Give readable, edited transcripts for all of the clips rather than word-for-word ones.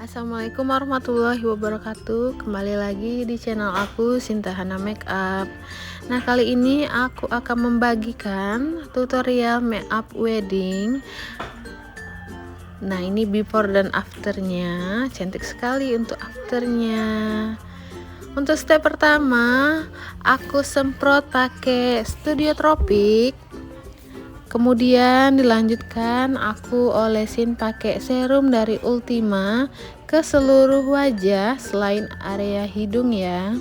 Assalamualaikum warahmatullahi wabarakatuh. Kembali lagi di channel aku, Sintahana Makeup. Nah, kali ini aku akan membagikan tutorial makeup wedding. Nah, ini before dan afternya. Cantik sekali untuk afternya. Untuk step pertama, aku semprot pakai Studio Tropik. Kemudian dilanjutkan aku olesin pakai serum dari Ultima ke seluruh wajah selain area hidung ya.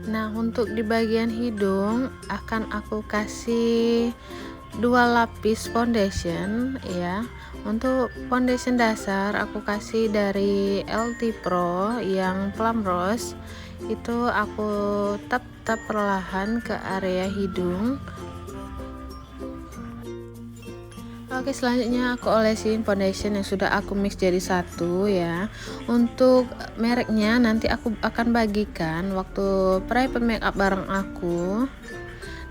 Nah, untuk di bagian hidung akan aku kasih 2 lapis foundation ya. Untuk foundation dasar aku kasih dari LT Pro yang plum rose. Itu aku tap-tap perlahan ke area hidung. Oke, selanjutnya aku olesin foundation yang sudah aku mix jadi satu ya. Untuk mereknya nanti aku akan bagikan waktu private makeup bareng aku.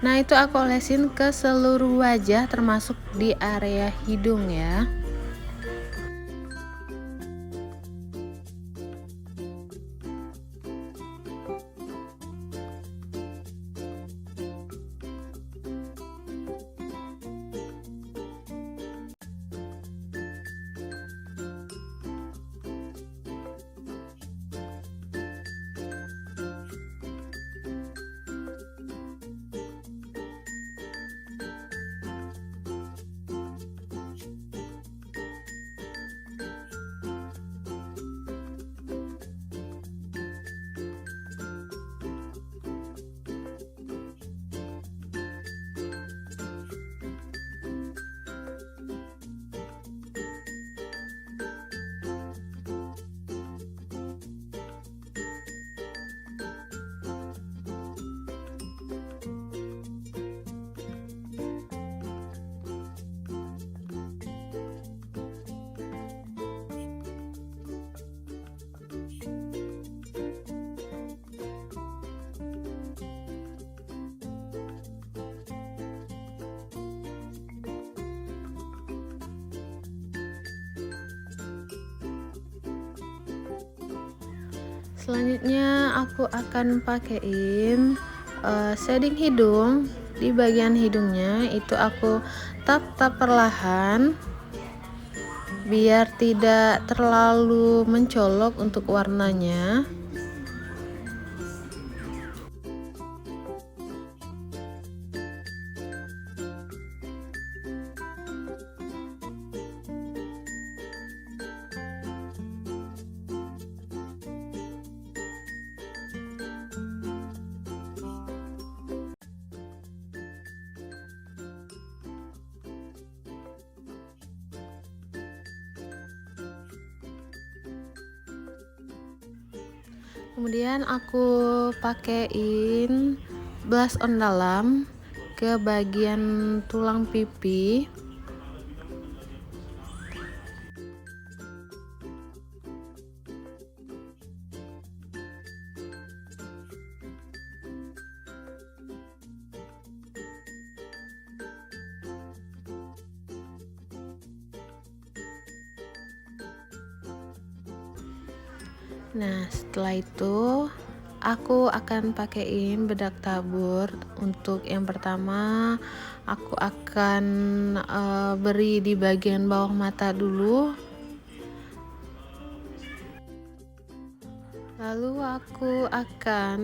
Nah, itu aku olesin ke seluruh wajah termasuk di area hidung ya. Selanjutnya aku akan pakaiin shading hidung. Di bagian hidungnya itu aku tap-tap perlahan biar tidak terlalu mencolok untuk warnanya. Kemudian aku pakein blush on dalam ke bagian tulang pipi. Nah, setelah itu aku akan pakaiin bedak tabur. Untuk yang pertama aku akan beri di bagian bawah mata dulu, lalu aku akan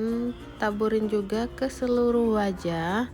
taburin juga ke seluruh wajah.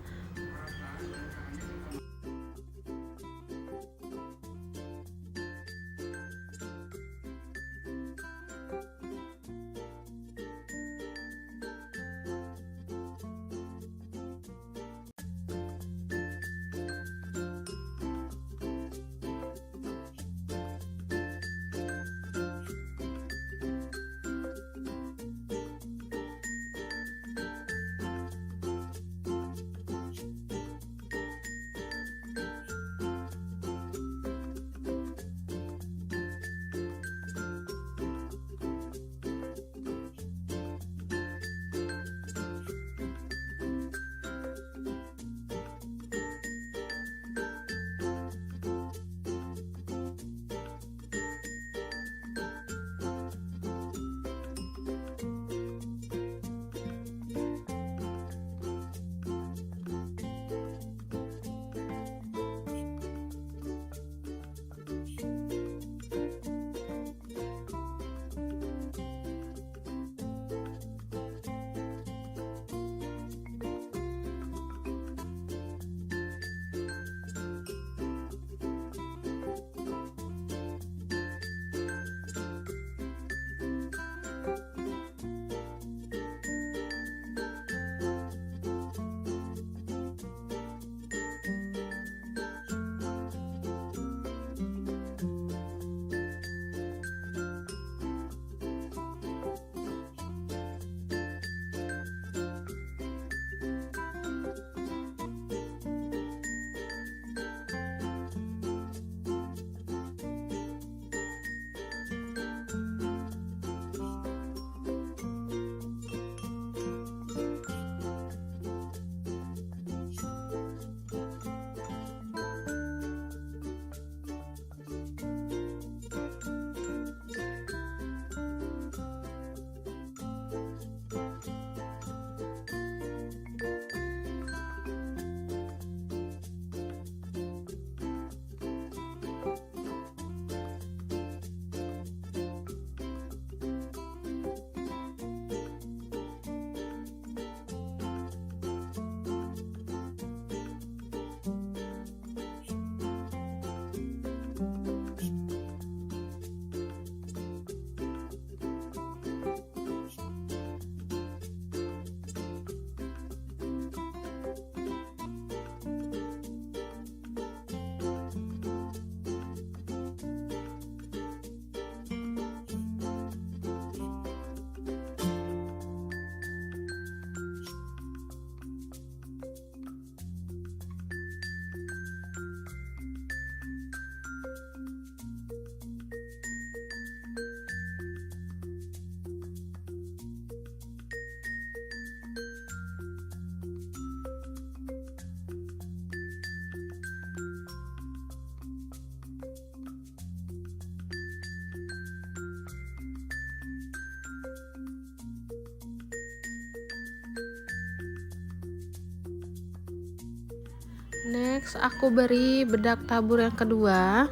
Next, aku beri bedak tabur yang kedua.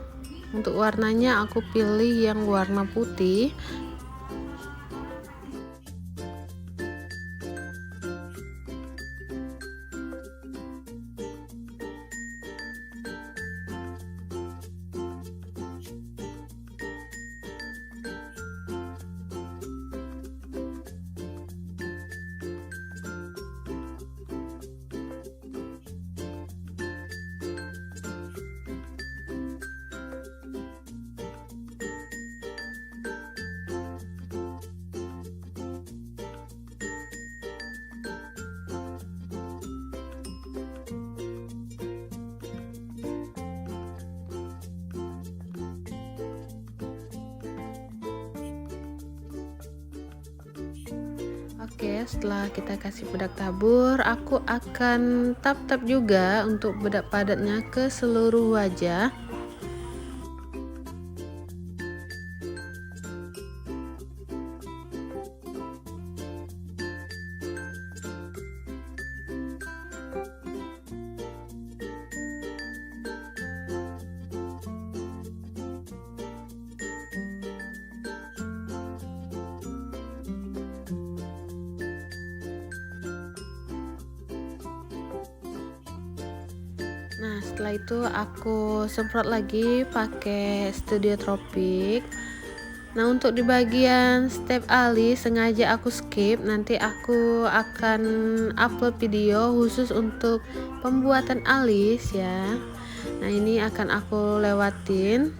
Untuk warnanya aku pilih yang warna putih. Oke, setelah kita kasih bedak tabur, aku akan tap-tap juga untuk bedak padatnya ke seluruh wajah. Nah, setelah itu aku semprot lagi pakai Studio Tropic. Nah, untuk di bagian step alis sengaja aku skip, nanti aku akan upload video khusus untuk pembuatan alis ya. Nah, ini akan aku lewatin.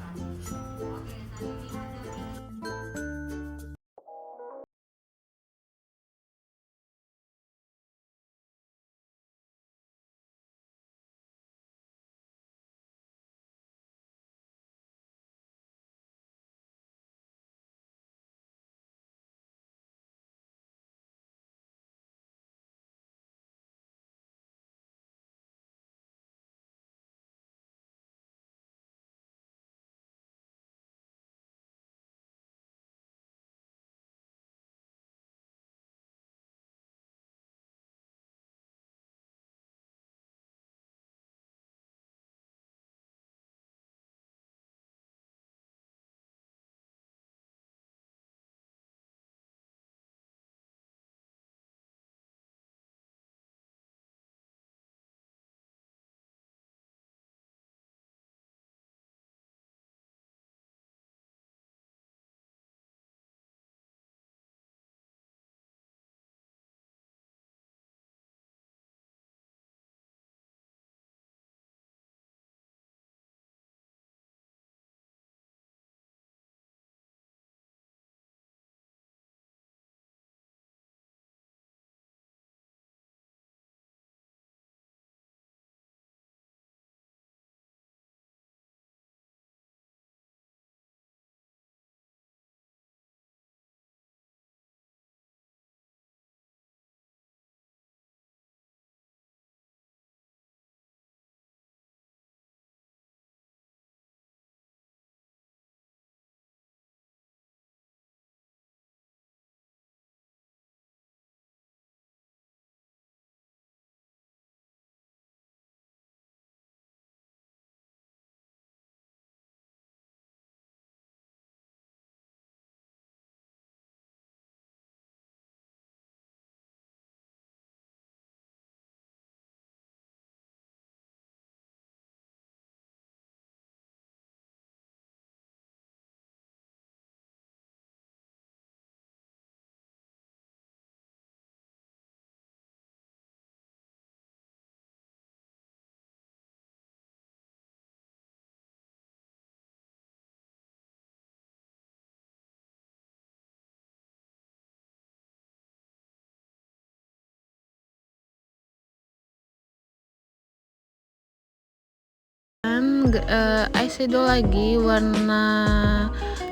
Eyeshadow lagi warna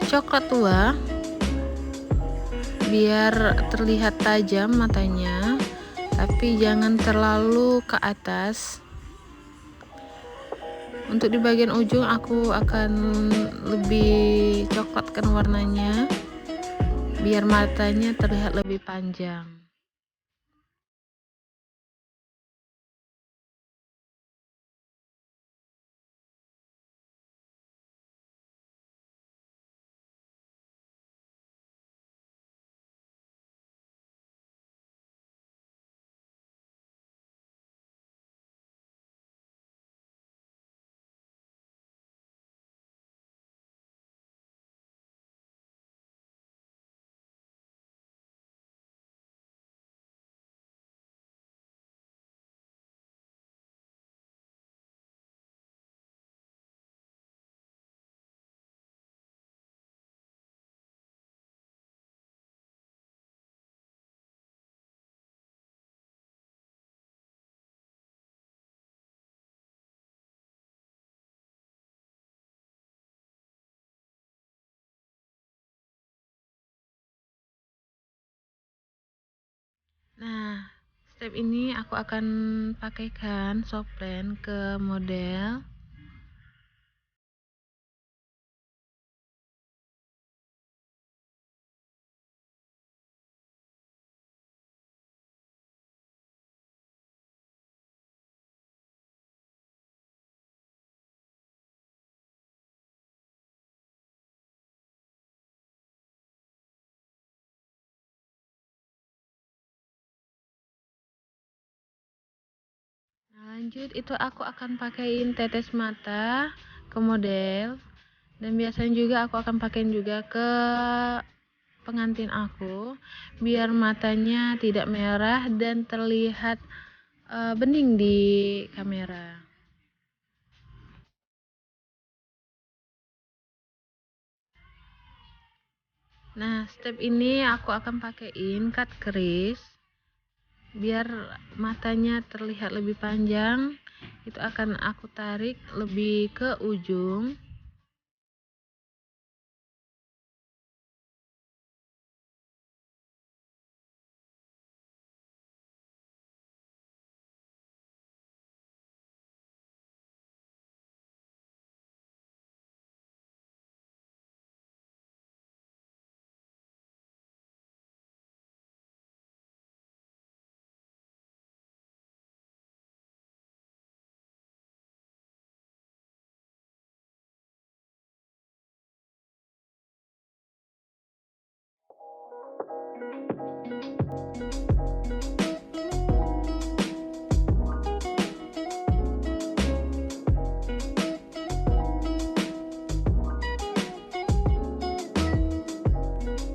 coklat tua biar terlihat tajam matanya, tapi jangan terlalu ke atas. Untuk di bagian ujung aku akan lebih coklatkan warnanya biar matanya terlihat lebih panjang. step ini aku akan pakaikan soplen ke model. Nah, lanjut itu aku akan pakaiin tetes mata ke model, dan biasanya juga aku akan pakaiin juga ke pengantin aku biar matanya tidak merah dan terlihat bening di kamera. Nah, step ini aku akan pakaiin cut crease biar matanya terlihat lebih panjang. Itu akan aku tarik lebih ke ujung.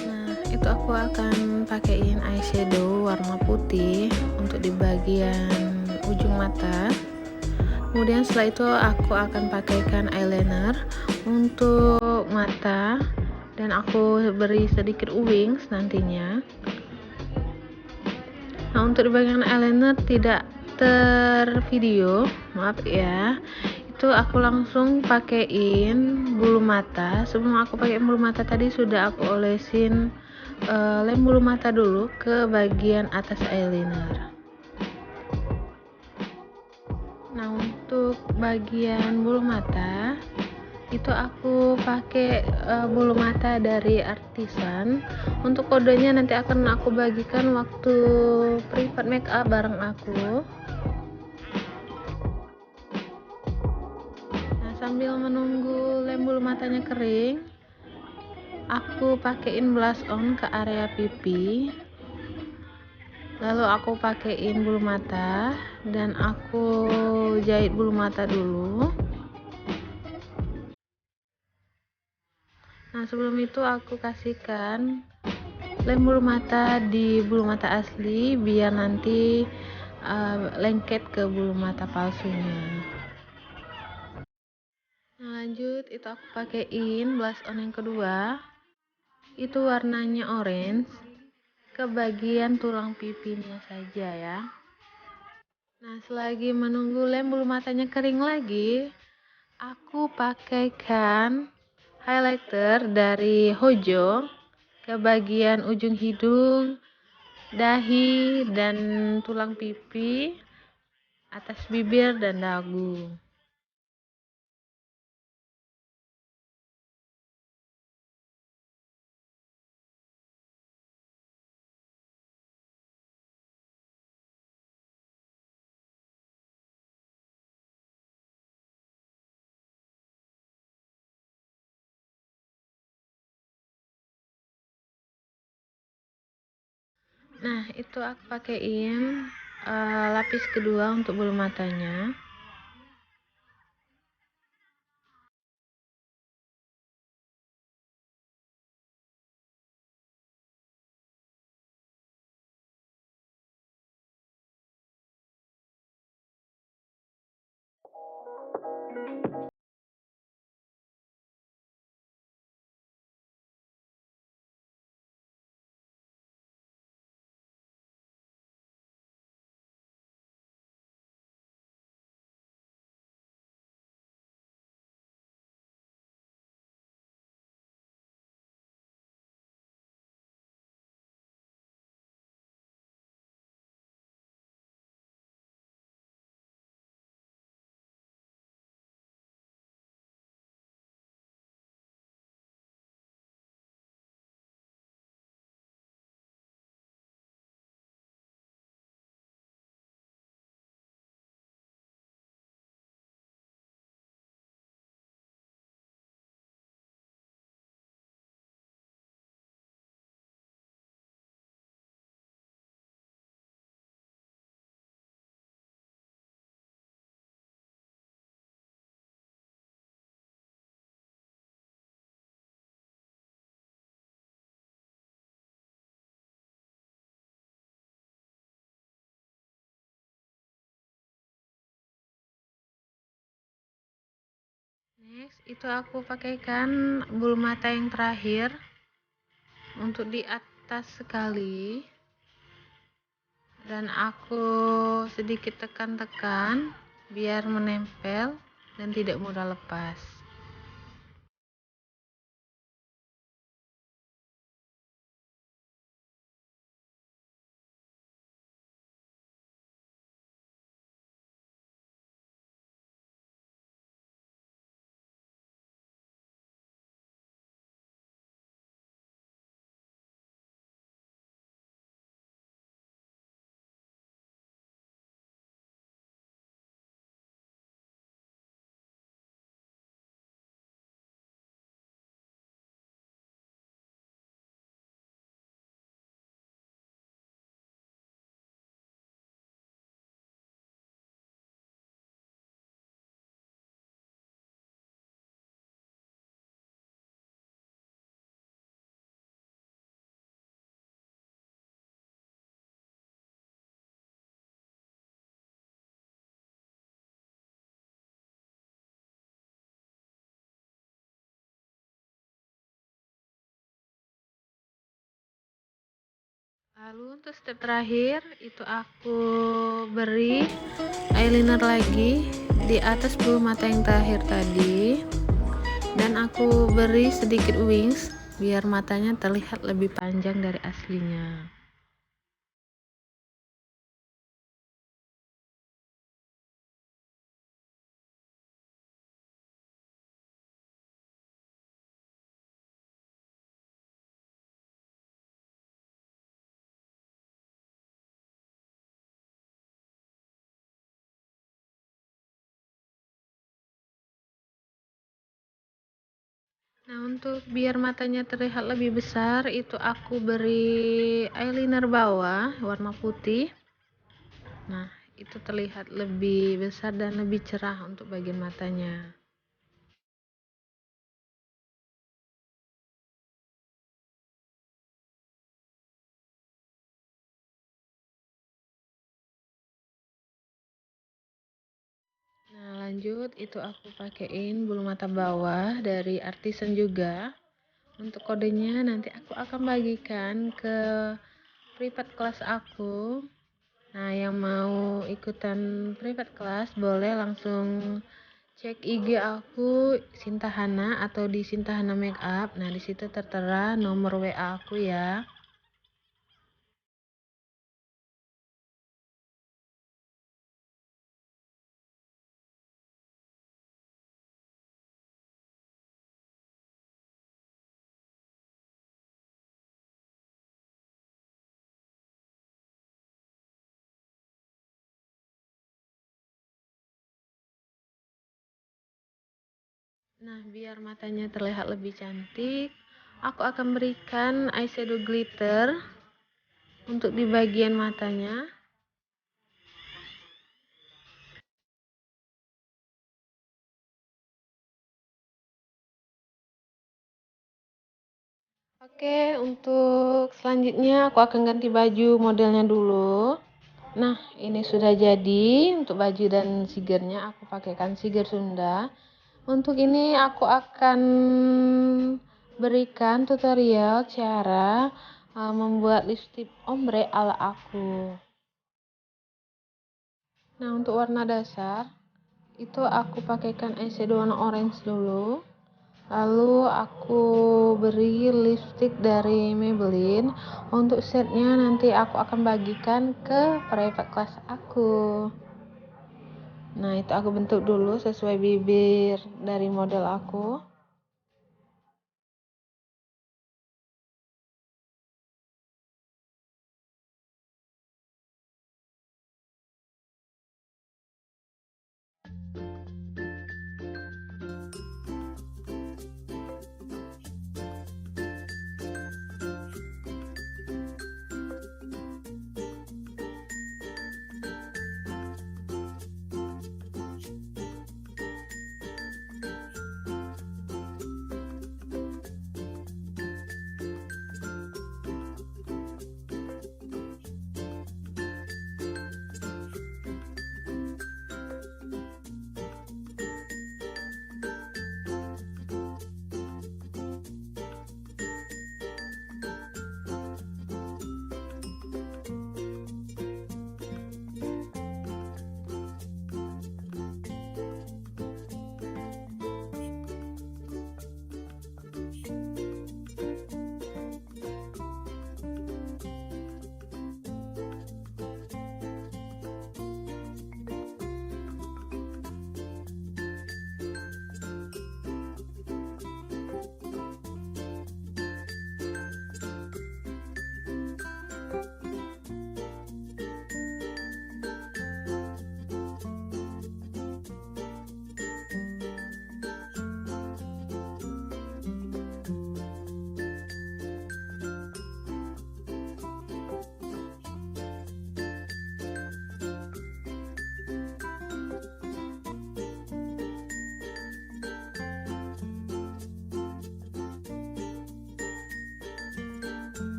Nah, itu aku akan pakaiin eyeshadow warna putih untuk di bagian ujung mata. Kemudian setelah itu aku akan pakaikan eyeliner untuk mata, dan aku beri sedikit wings nantinya. Nah, untuk di bagian eyeliner tidak tervideo, maaf ya. Itu aku langsung pakaiin bulu mata. Sebelum aku pakai bulu mata tadi sudah aku olesin lem bulu mata dulu ke bagian atas eyeliner. Nah, untuk bagian bulu mata itu aku pakai bulu mata dari Artisan. Untuk kodenya nanti akan aku bagikan waktu private makeup bareng aku. Nah, sambil menunggu lem bulu matanya kering, aku pakaiin blush on ke area pipi. Lalu aku pakaiin bulu mata dan aku jahit bulu mata dulu. Nah, sebelum itu aku kasihkan lem bulu mata di bulu mata asli biar nanti lengket ke bulu mata palsunya. Nah, lanjut itu aku pakaiin blush on yang kedua. Itu warnanya orange ke bagian tulang pipinya saja ya. Nah, selagi menunggu lem bulu matanya kering lagi, aku pakaikan highlighter dari Hojo ke bagian ujung hidung, dahi, dan tulang pipi, atas bibir dan dagu. Nah, itu aku pakaiin lapis kedua untuk bulu matanya. Next itu aku pakaikan bulu mata yang terakhir untuk di atas sekali, dan aku sedikit tekan-tekan biar menempel dan tidak mudah lepas. Lalu untuk step terakhir itu aku beri eyeliner lagi di atas bulu mata yang terakhir tadi, dan aku beri sedikit wings biar matanya terlihat lebih panjang dari aslinya. Nah, untuk biar matanya terlihat lebih besar itu aku beri eyeliner bawah warna putih. Nah, itu terlihat lebih besar dan lebih cerah untuk bagian matanya. Nah, lanjut itu aku pakein bulu mata bawah dari Artisan juga. Untuk kodenya nanti aku akan bagikan ke private kelas aku. Nah, yang mau ikutan private kelas boleh langsung cek IG aku Sinta Hana atau di Sinta Hana Makeup. Nah, di situ tertera nomor WA aku ya. Nah, biar matanya terlihat lebih cantik, aku akan berikan eyeshadow glitter untuk di bagian matanya. Oke, untuk selanjutnya aku akan ganti baju modelnya dulu. Nah, ini sudah jadi untuk baju dan sigernya. Aku pakaikan siger Sunda. Untuk ini aku akan berikan tutorial cara membuat lipstick ombre ala aku. Nah, untuk warna dasar itu aku pakaikan eyeshadow warna orange dulu. Lalu aku beri lipstick dari Maybelline. Untuk setnya nanti aku akan bagikan ke private class aku. Nah, itu aku bentuk dulu sesuai bibir dari model aku.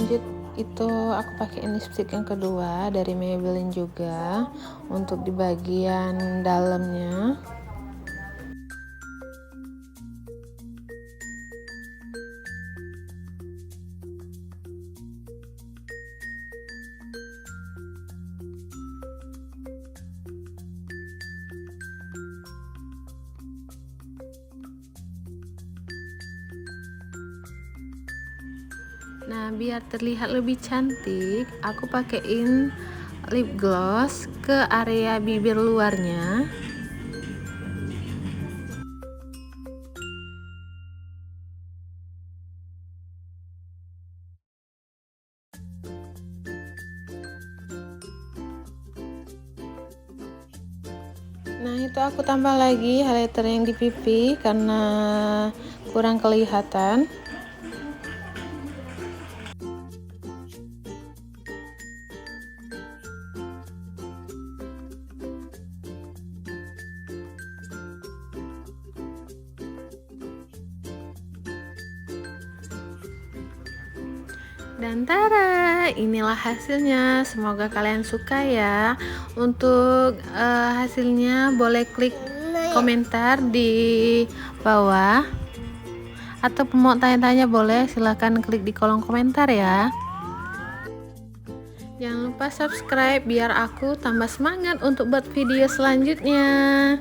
lanjut itu aku pakai lipstick yang kedua dari Maybelline juga untuk di bagian dalamnya. Nah, biar terlihat lebih cantik, aku pakein lip gloss ke area bibir luarnya. Nah, itu aku tambah lagi highlighter yang di pipi karena kurang kelihatan. Dan tara, inilah hasilnya. Semoga kalian suka ya. Untuk hasilnya boleh klik komentar di bawah, atau mau tanya-tanya boleh silahkan klik di kolom komentar ya. Jangan lupa subscribe biar aku tambah semangat untuk buat video selanjutnya.